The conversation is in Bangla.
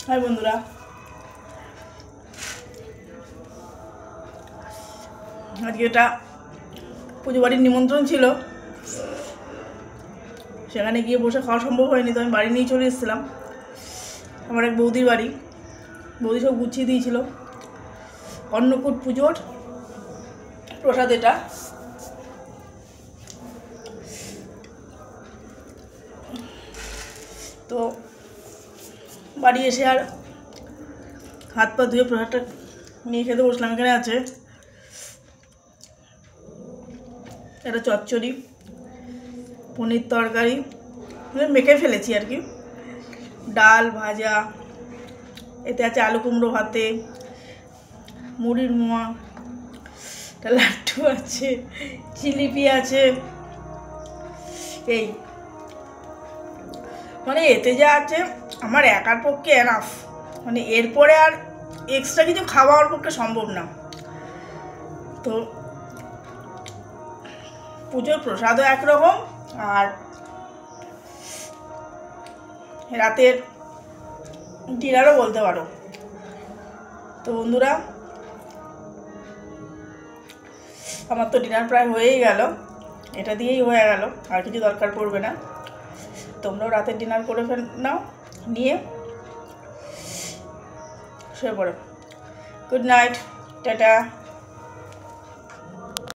হাই বন্ধুরা, আজকে এটা পুজো বাড়ির নিমন্ত্রণ ছিল, সেখানে গিয়ে বসে খাওয়া সম্ভব হয়নি, তো আমি বাড়ি নিয়ে চলে এসেছিলাম। আমার এক বৌদির বাড়ি, বৌদি সব গুছিয়ে দিয়েছিল। অন্নকূট পুজোর প্রসাদ এটা। তো বাড়ি এসে আর হাত পা ধুয়ে প্রসাদটা নিয়ে খেতে বসলাম। এখানে আছে একটা চচ্চড়ি, পনির তরকারি মেখে ফেলেছি আর কি, ডাল ভাজা, এতে আছে আলু কুমড়ো ভাতে, মুড়ির মোয়া, লাড্ডু আছে, জিলিপি আছে। এই মানে এতে যা আছে আমার একার পক্ষে এনাফ, মানে এরপরে আর এক্সট্রা কিছু খাওয়া আমার পক্ষে সম্ভব না। তো পুজোর প্রসাদও একরকম, আর রাতের ডিনারও বলতে পারো। তো বন্ধুরা, আমার তো ডিনার প্রায় হয়েই গেল, এটা দিয়েই হয়ে গেল, আর কিছু দরকার পড়বে না। তোমরাও রাতের ডিনার করে নাও, নিয়ে শুয়ে পড়ো। Good night, tata.